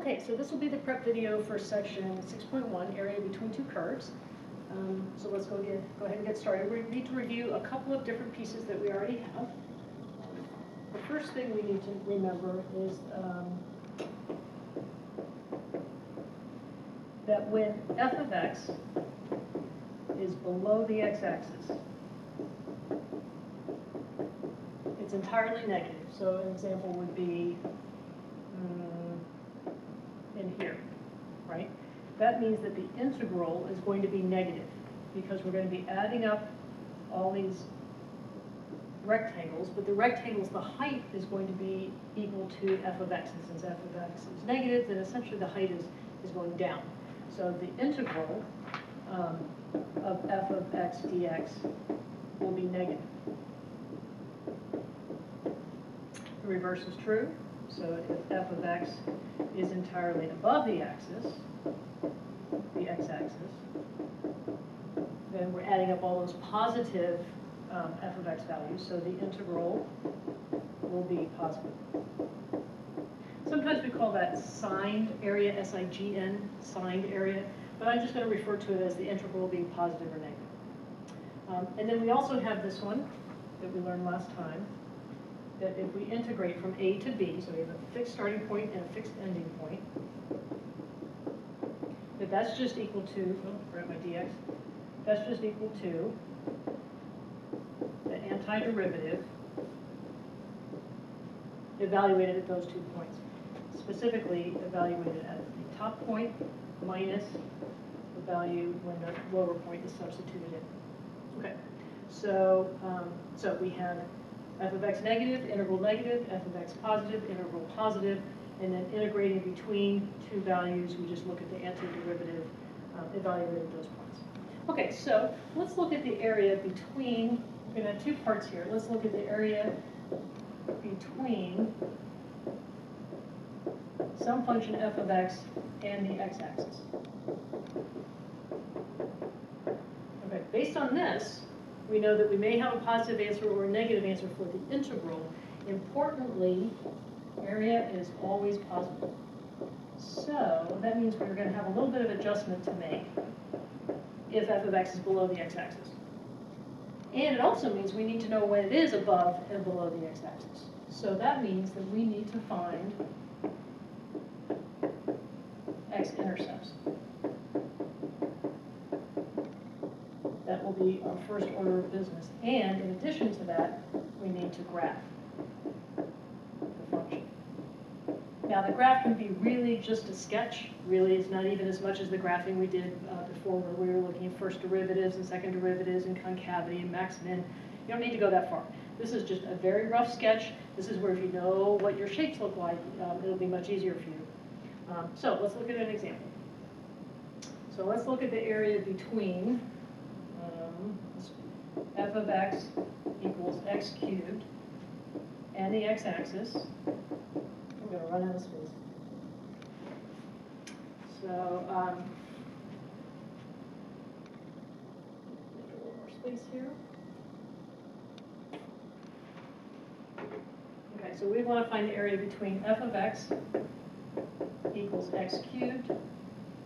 Okay, so this will be the prep video for section 6.1, area between two curves. So let's go ahead and get started. We need to review a couple of different pieces that we already have. The first thing we need to remember is that when f of x is below the x-axis, it's entirely negative. So an example would be in here, right? That means that the integral is going to be negative because we're going to be adding up all these rectangles, but the rectangles, the height is going to be equal to f of x. And since f of x is negative, then essentially the height is going down. So the integral of f of x dx will be negative. The reverse is true. So if f of x is entirely above the axis, the x-axis, then we're adding up all those positive f of x values, so the integral will be positive. Sometimes we call that signed area, S-I-G-N, signed area, but I'm just going to refer to it as the integral being positive or negative. And then we also have this one that we learned last time, that if we integrate from a to b, so we have a fixed starting point and a fixed ending point, that's just equal to, forgot my dx, that's just equal to the antiderivative evaluated at those 2 points. Specifically evaluated at the top point minus the value when the lower point is substituted in. Okay, so we have f of x negative, f of x positive, integral positive, and then integrating between two values, we just look at the antiderivative evaluated those points. Okay, so let's look at the area between, we're going to have two parts here. Let's look at the area between some function f of x and the x-axis. Okay, based on this, we know that we may have a positive answer or a negative answer for the integral. Importantly, area is always positive. So that means we're going to have a little bit of adjustment to make if f of x is below the x-axis. And it also means we need to know when it is above and below the x-axis. So that means that we need to find x-intercepts. That will be our first order of business. And in addition to that, we need to graph the function. Now the graph can be really just a sketch. Really, it's not even as much as the graphing we did before, where we were looking at first derivatives and second derivatives and concavity and max min. You don't need to go that far. This is just a very rough sketch. This is where if you know what your shapes look like, it'll be much easier for you. So let's look at an example. So let's look at the area between f of x equals x cubed and the x-axis. I'm going to run out of space. So, make a little more space here. Okay, so we want to find the area between f of x equals x cubed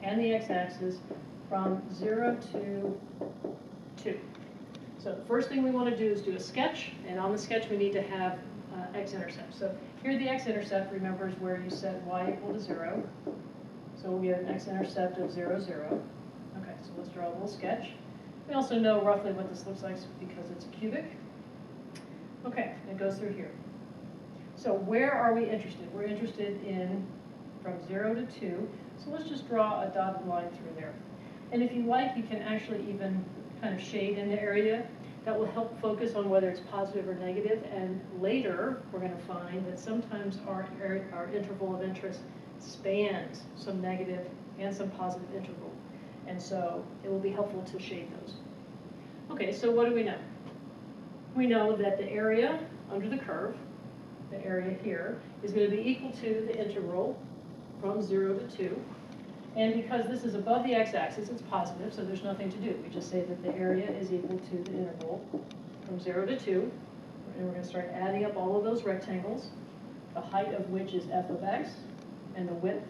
and the x-axis from 0 to 2. So the first thing we want to do is do a sketch, and on the sketch we need to have x-intercept. So here the x-intercept, remember, is where you set y equal to 0. So we have an x-intercept of 0, 0. Okay, so let's draw a little sketch. We also know roughly what this looks like because it's a cubic. Okay, it goes through here. So where are we interested? We're interested in from 0 to 2. So let's just draw a dotted line through there. And if you like, you can actually even kind of shade in the area. That will help focus on whether it's positive or negative. And later, we're going to find that sometimes our interval of interest spans some negative and some positive interval. And so it will be helpful to shade those. Okay, so what do we know? We know that the area under the curve, the area here, is going to be equal to the integral from 0 to 2. And because this is above the x-axis, it's positive, so there's nothing to do. We just say that the area is equal to the interval from 0 to 2. And we're going to start adding up all of those rectangles, the height of which is f of x, and the width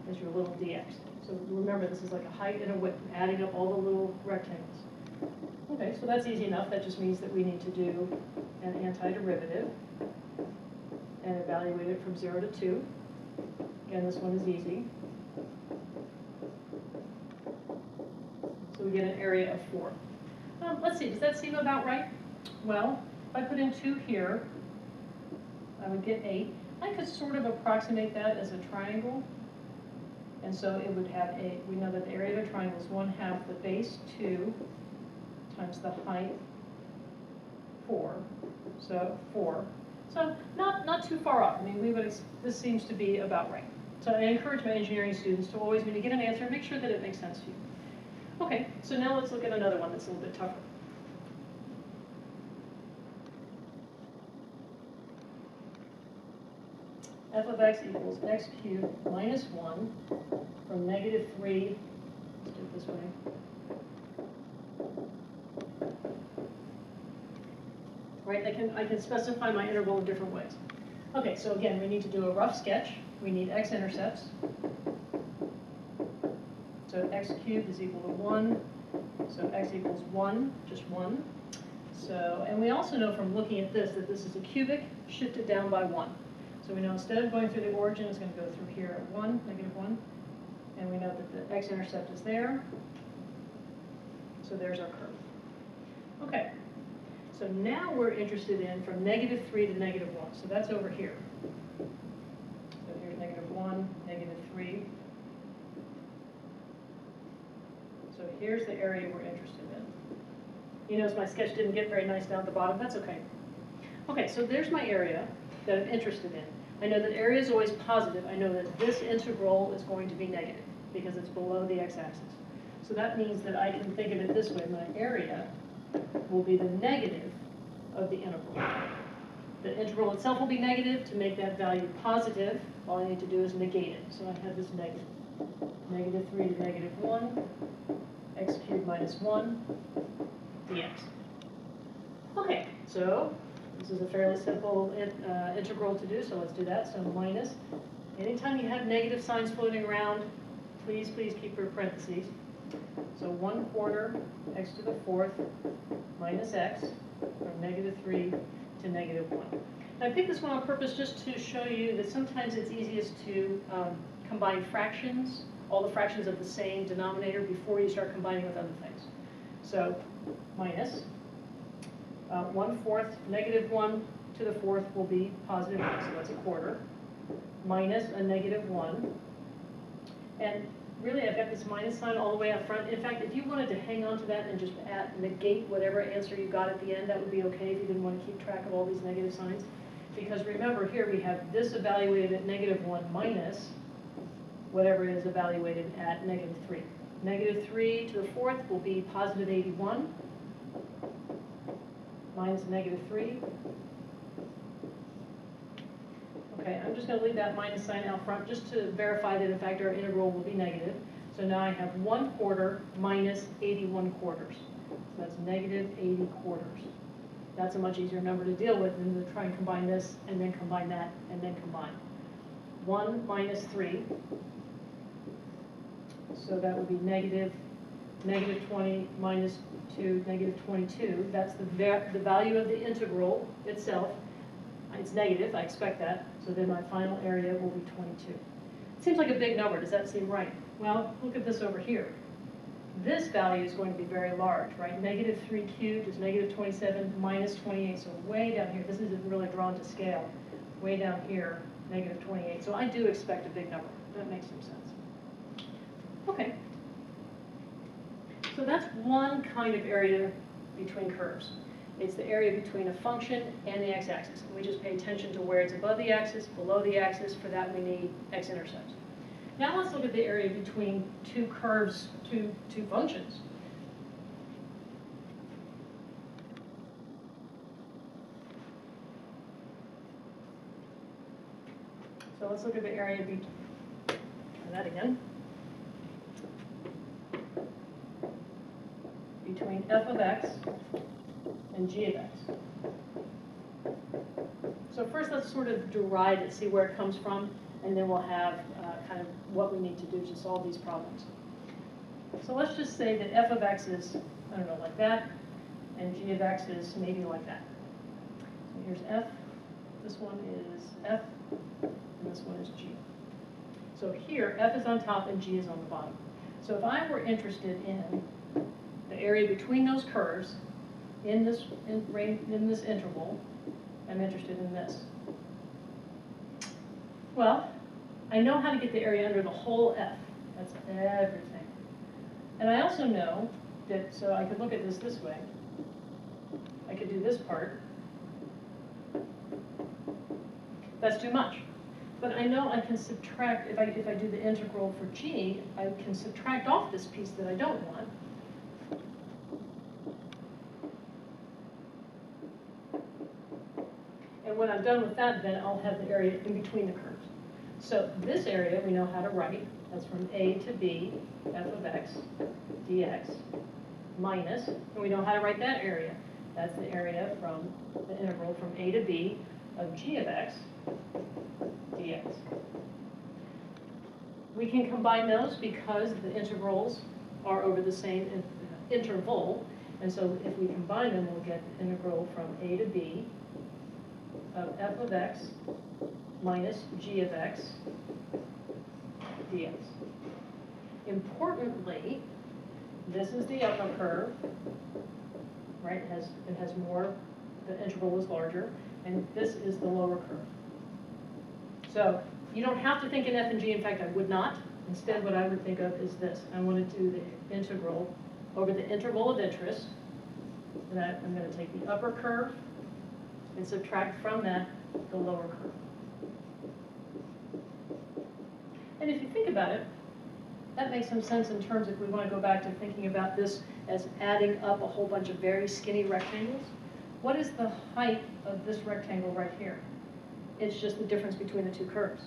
is your little dx. So remember, this is like a height and a width, adding up all the little rectangles. Okay, so that's easy enough. That just means that we need to do an antiderivative and evaluate it from 0 to 2. Again, this one is easy. So we get an area of 4. Let's see, does that seem about right? Well, if I put in 2 here, I would get 8. I could sort of approximate that as a triangle. And so it would have we know that the area of a triangle is 1/2 the base 2 times the height 4. So 4. So not too far off. I mean, this seems to be about right. So I encourage my engineering students to always, when you get an answer, make sure that it makes sense to you. Okay, so now let's look at another one that's a little bit tougher. F of x equals x cubed minus 1 from negative 3, let's do it this way, right? I can specify my interval in different ways. Okay, so again, we need to do a rough sketch. We need x-intercepts. So x cubed is equal to 1. So x equals 1, just 1. So, and we also know from looking at this that this is a cubic shifted down by 1. So we know instead of going through the origin, it's going to go through here at 1, negative 1. And we know that the x-intercept is there. So there's our curve. Okay. So now we're interested in from negative 3 to negative 1. So that's over here. So here's negative 1, negative 3. So here's the area we're interested in. You notice my sketch didn't get very nice down at the bottom. That's okay. Okay, so there's my area that I'm interested in. I know that area is always positive. I know that this integral is going to be negative because it's below the x-axis. So that means that I can think of it this way. My area will be the negative of the integral. The integral itself will be negative. To make that value positive, all I need to do is negate it. So I have this negative. Negative 3 to negative 1, x cubed minus 1, dx. Okay, so this is a fairly simple integral to do, so let's do that. So minus, anytime you have negative signs floating around, please keep your parentheses. So 1/4 x to the 4th minus x from negative 3 to negative 1. Now I picked this one on purpose just to show you that sometimes it's easiest to combine fractions, all the fractions of the same denominator before you start combining with other things. So minus 1/4, negative 1 to the 4th will be positive 1, so that's 1/4, minus a negative 1. And really, I've got this minus sign all the way up front. In fact, if you wanted to hang on to that and just negate whatever answer you got at the end, that would be okay if you didn't want to keep track of all these negative signs. Because remember, here we have this evaluated at negative 1 minus whatever it is evaluated at negative 3. Negative 3 to the 4th will be positive 81. Minus negative 3. Okay, I'm just going to leave that minus sign out front just to verify that in fact our integral will be negative. So now I have 1/4 minus 81/4. So that's negative 80/4. That's a much easier number to deal with than to try and combine this and then combine that and then combine. 1 minus 3. So that would be negative 20 minus 2, negative 22. That's the value of the integral itself. It's negative, I expect that. So then my final area will be 22. It seems like a big number. Does that seem right? Well, look at this over here. This value is going to be very large, right? Negative 3 cubed is negative 27 minus 28. So way down here, this isn't really drawn to scale. Way down here, negative 28. So I do expect a big number. That makes some sense. Okay. So that's one kind of area between curves. It's the area between a function and the x-axis. We just pay attention to where it's above the axis, below the axis. For that, we need x-intercepts. Now let's look at the area between two curves, two functions. So let's look at the area between, try that again. Between f of x and g of x. So first let's sort of derive it, see where it comes from, and then we'll have kind of what we need to do to solve these problems. So let's just say that f of x is, I don't know, like that, and g of x is maybe like that. So here's f, this one is f, and this one is g. So here, f is on top and g is on the bottom. So if I were interested in the area between those curves in this interval, I'm interested in this. Well, I know how to get the area under the whole f. That's everything. And I also know that, so I could look at this way. I could do this part. That's too much. But I know I can subtract, if I do the integral for g, I can subtract off this piece that I don't want. And when I'm done with that, then I'll have the area in between the curves. So this area we know how to write. That's from a to b, f of x dx, minus, and we know how to write that area. That's the area from the integral from a to b of g of x dx. We can combine those because the integrals are over the same interval, and so if we combine them, we'll get the integral from a to b of f of x minus g of x dx. Importantly, this is the upper curve, right? It has more, the integral is larger, and this is the lower curve. So you don't have to think in f and g. In fact, I would not. Instead, what I would think of is this. I want to do the integral over the interval of interest, and I'm going to take the upper curve and subtract from that the lower curve. And if you think about it, that makes some sense in terms if we want to go back to thinking about this as adding up a whole bunch of very skinny rectangles. What is the height of this rectangle right here? It's just the difference between the two curves.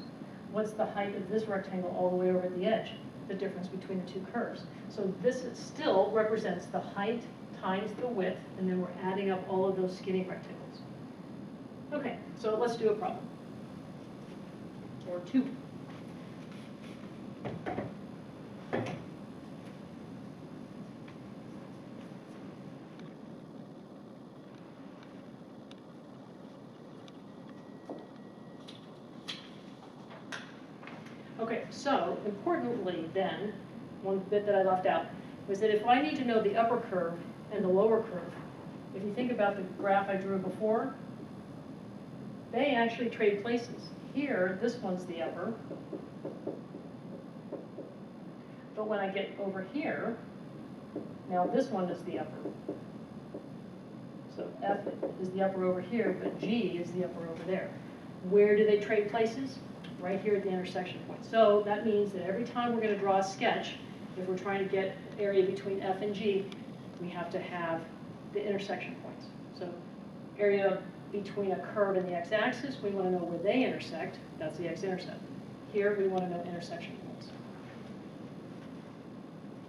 What's the height of this rectangle all the way over at the edge? The difference between the two curves. So this still represents the height times the width, and then we're adding up all of those skinny rectangles. Okay, so let's do a problem. Or two. Okay, so importantly then, one bit that I left out was that if I need to know the upper curve and the lower curve, if you think about the graph I drew before, they actually trade places. Here, this one's the upper, but when I get over here, now this one is the upper. So F is the upper over here, but G is the upper over there. Where do they trade places? Right here at the intersection point. So that means that every time we're going to draw a sketch, if we're trying to get area between F and G, we have to have the intersection points. So area between a curve and the x-axis, we want to know where they intersect. That's the x-intercept. Here, we want to know intersection points.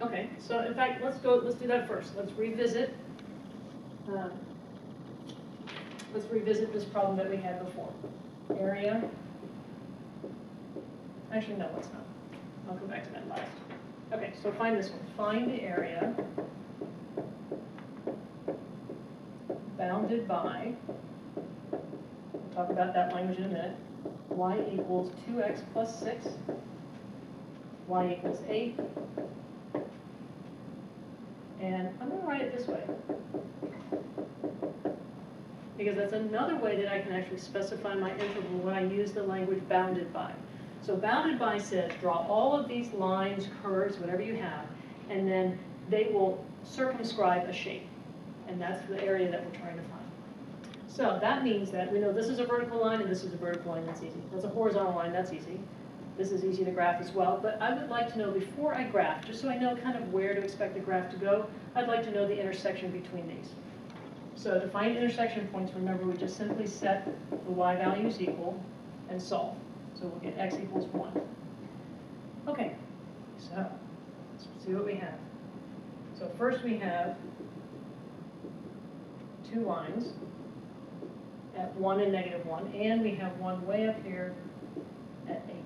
Okay, so in fact, let's do that first. Let's revisit this problem that we had before. Area. Actually, no, let's not. I'll go back to that last. Okay, so find this one. Find the area bounded by, we'll talk about that language in a minute, y equals 2x plus 6, y equals 8, and I'm going to write it this way, because that's another way that I can actually specify my interval when I use the language bounded by. So bounded by says draw all of these lines, curves, whatever you have, and then they will circumscribe a shape. And that's the area that we're trying to find. So that means that we know this is a vertical line and this is a vertical line. That's easy. That's a horizontal line. That's easy. This is easy to graph as well. But I would like to know before I graph, just so I know kind of where to expect the graph to go, I'd like to know the intersection between these. So to find intersection points, remember we just simply set the y values equal and solve. So we'll get x equals 1. Okay, so let's see what we have. So first we have two lines at 1 and -1, and we have one way up here at 8.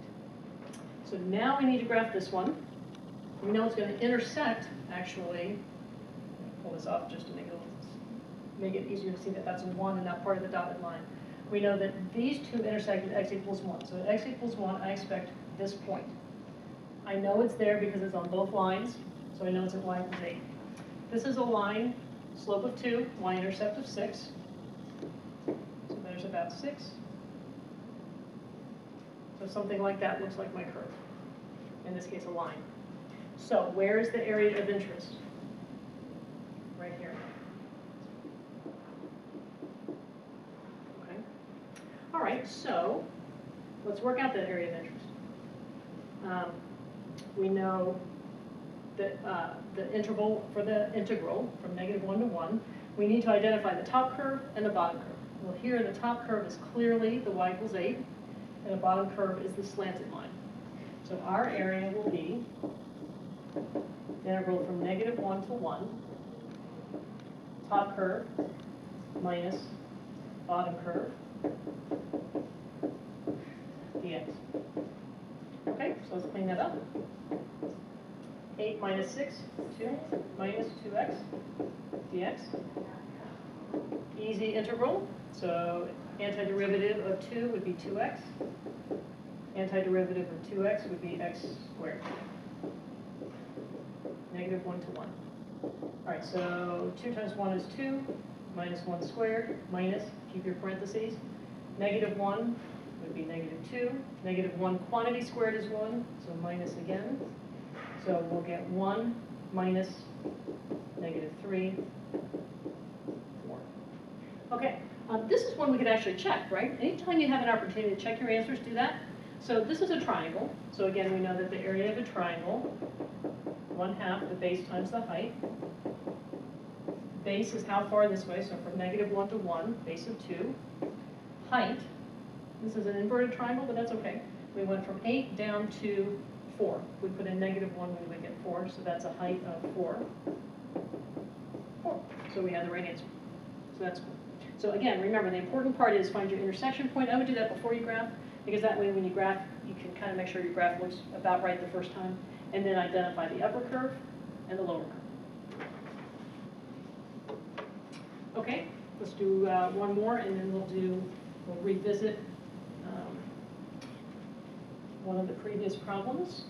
So now we need to graph this one. We know it's going to intersect, actually, pull this off just to make it easier to see that that's a 1 and not part of the dotted line. We know that these two intersect at x equals 1. So at x equals 1, I expect this point. I know it's there because it's on both lines, so I know it's at y equals 8. This is a line, slope of 2, y-intercept of 6. So there's about 6. So something like that looks like my curve. In this case, a line. So where is the area of interest? Right here. Okay. All right, so let's work out that area of interest. We know that the interval for the integral from -1 to 1, we need to identify the top curve and the bottom curve. Well, here the top curve is clearly the y equals 8, and the bottom curve is the slanted line. So our area will be the integral from -1 to 1, top curve minus bottom curve dx. Okay, so let's clean that up. 8 minus 6, 2, minus 2x dx. Easy integral, so antiderivative of 2 would be 2x. Antiderivative of 2x would be x squared. -1 to 1. All right, so 2 times 1 is 2, minus 1 squared, minus, keep your parentheses. -1 would be -2. -1 quantity squared is 1, so minus again. So we'll get 1 minus -3, 4. Okay, this is one we could actually check, right? Anytime you have an opportunity to check your answers, do that. So this is a triangle. So again, we know that the area of a triangle, 1/2 the base times the height. Base is how far this way, so from -1 to 1, base of 2. Height, this is an inverted triangle, but that's okay. We went from 8 down to 4. We put in -1, we would get 4, so that's a height of 4. 4. So we had the right answer. So that's cool. So again, remember, the important part is find your intersection point. I would do that before you graph, because that way when you graph, you can kind of make sure your graph looks about right the first time, and then identify the upper curve and the lower curve. Okay, let's do one more, and then we'll revisit one of the previous problems.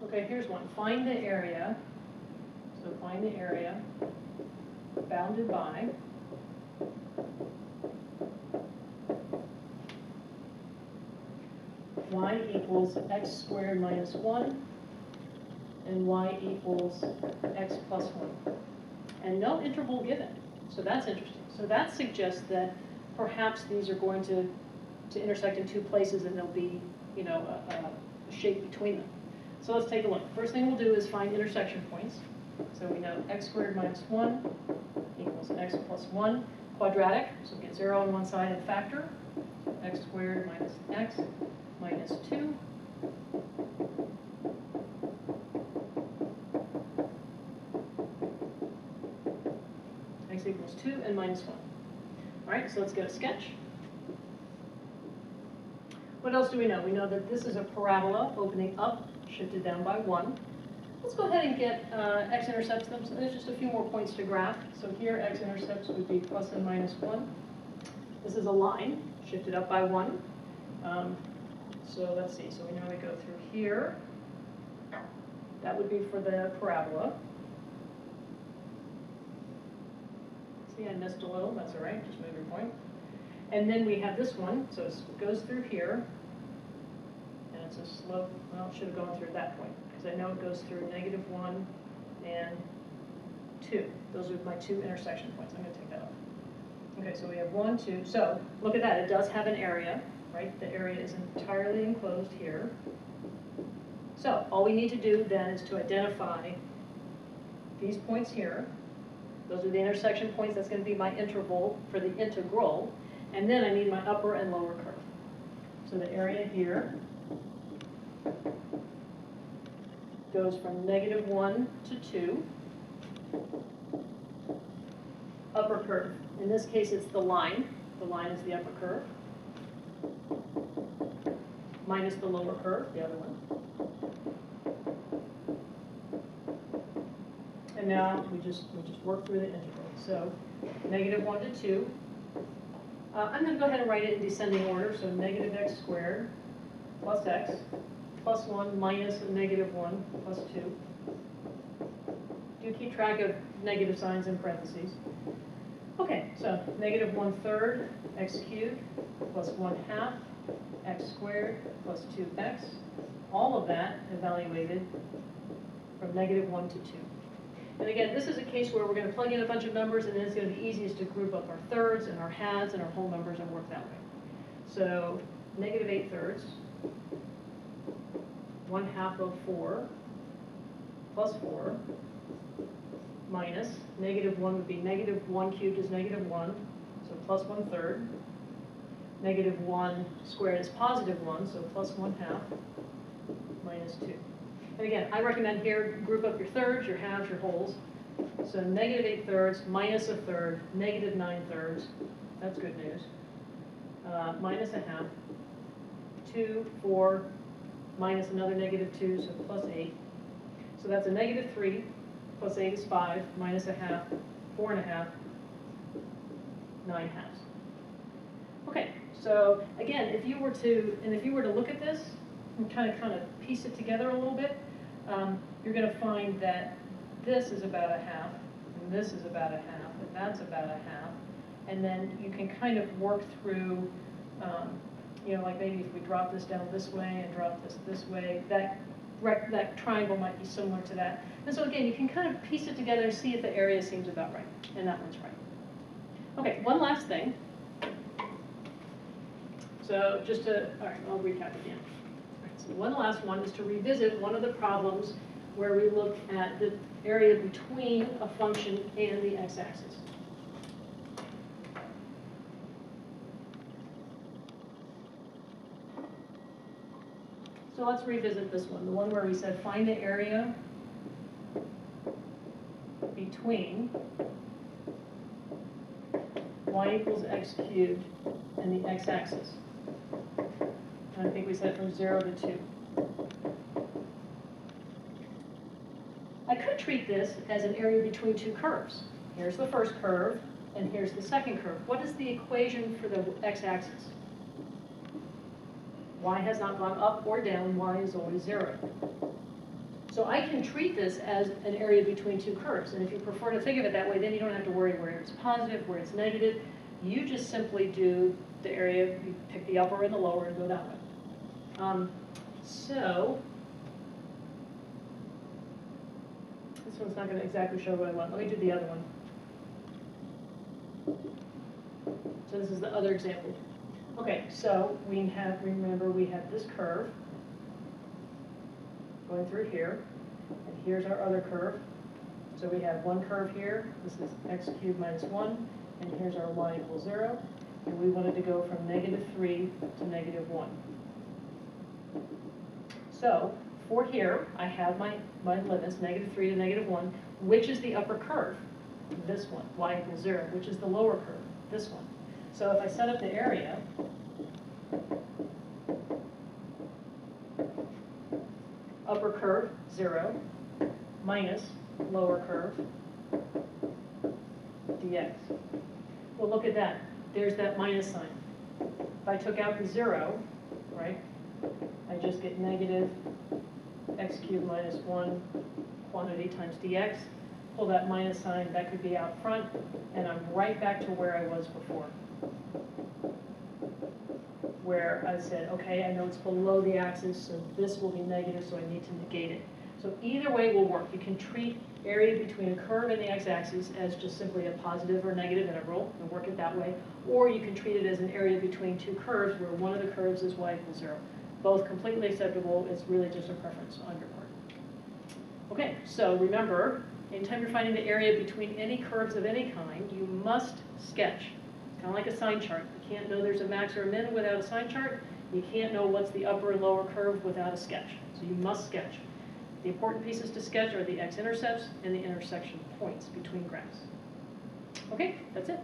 Okay, here's one. Find the area. So find the area bounded by y equals x squared minus 1 and y equals x plus 1. And no interval given. So that's interesting. So that suggests that perhaps these are going to intersect in two places, and there'll be, you know, a shape between them. So let's take a look. First thing we'll do is find intersection points. So we know x squared minus 1 equals x plus 1. Quadratic, so we get 0 on one side and factor. So x squared minus x minus 2. X equals 2 and minus 1. All right, so let's get a sketch. What else do we know? We know that this is a parabola opening up, shifted down by 1. Let's go ahead and get x-intercepts them. So there's just a few more points to graph. So here x-intercepts would be plus and minus 1. This is a line, shifted up by 1. So let's see. So we know we go through here. That would be for the parabola. See, I missed a little. That's all right. Just move your point. And then we have this one. So it goes through here. And it's a slope. Well, it should have gone through that point, because I know it goes through -1 and 2. Those are my two intersection points. I'm going to take that off. Okay, so we have 1, 2. So look at that. It does have an area, right? The area is entirely enclosed here. So all we need to do then is to identify these points here. Those are the intersection points. That's going to be my interval for the integral. And then I need my upper and lower curve. So the area here goes from -1 to 2. Upper curve. In this case, it's the line. The line is the upper curve. minus the lower curve, the other one. And now we just work through the integral. So -1 to 2. I'm going to go ahead and write it in descending order. So negative x squared plus x plus 1 minus a -1 plus 2. Do keep track of negative signs in parentheses. Okay, so -1/3 x cubed plus 1/2 x squared plus 2x. All of that evaluated from -1 to 2. And again, this is a case where we're going to plug in a bunch of numbers, and then it's going to be easiest to group up our thirds and our halves and our whole numbers and work that way. So -8/3, 1/2 of 4 plus 4 minus -1 would be -1 cubed is -1, so plus 1/3. -1 squared is +1, so plus 1/2 minus 2. And again, I recommend here, group up your thirds, your halves, your wholes. So -8/3 minus 1/3, -9/3, that's good news. Minus 1/2, 2, 4, minus another -2, so plus 8. So that's a -3, plus 8 is 5, minus 1/2, 4.5, 9/2. Okay, so again, if you were to look at this and kind of piece it together a little bit, you're going to find that this is about 1/2, and this is about 1/2, and that's about 1/2, and then you can kind of work through, like maybe if we drop this down this way and drop this way, that triangle might be similar to that. And so again, you can kind of piece it together and see if the area seems about right, and that one's right. Okay, one last thing. So all right, I'll recap again. So one last one is to revisit one of the problems where we look at the area between a function and the x-axis. So let's revisit this one, the one where we said find the area between y equals x cubed and the x-axis. And I think we said from 0 to 2. I could treat this as an area between two curves. Here's the first curve, and here's the second curve. What is the equation for the x-axis? Y has not gone up or down, y is always 0. So I can treat this as an area between two curves, and if you prefer to think of it that way, then you don't have to worry where it's positive, where it's negative. You just simply do the area, you pick the upper and the lower and go that way. So this one's not going to exactly show what I want. Let me do the other one. So this is the other example. Okay, so remember we have this curve going through here, and here's our other curve. So we have one curve here, this is x cubed minus 1, and here's our y equals 0, and we wanted to go from -3 to -1. So for here, I have my limits, -3 to -1. Which is the upper curve? This one, y equals 0. Which is the lower curve? This one. So if I set up the area, upper curve, 0, minus lower curve, dx. Well, look at that. There's that minus sign. If I took out the 0, right, I just get negative x cubed minus 1 quantity times dx. Pull that minus sign, that could be out front, and I'm right back to where I was before. Where I said, okay, I know it's below the axis, so this will be negative, so I need to negate it. So either way will work. You can treat area between a curve and the x-axis as just simply a positive or negative integral and work it that way, or you can treat it as an area between two curves where one of the curves is y equals 0. Both completely acceptable. It's really just a preference on your part. Okay, so remember, anytime you're finding the area between any curves of any kind, you must sketch. It's kind of like a sign chart. You can't know there's a max or a min without a sign chart. You can't know what's the upper and lower curve without a sketch. So you must sketch. The important pieces to sketch are the x-intercepts and the intersection points between graphs. Okay, that's it.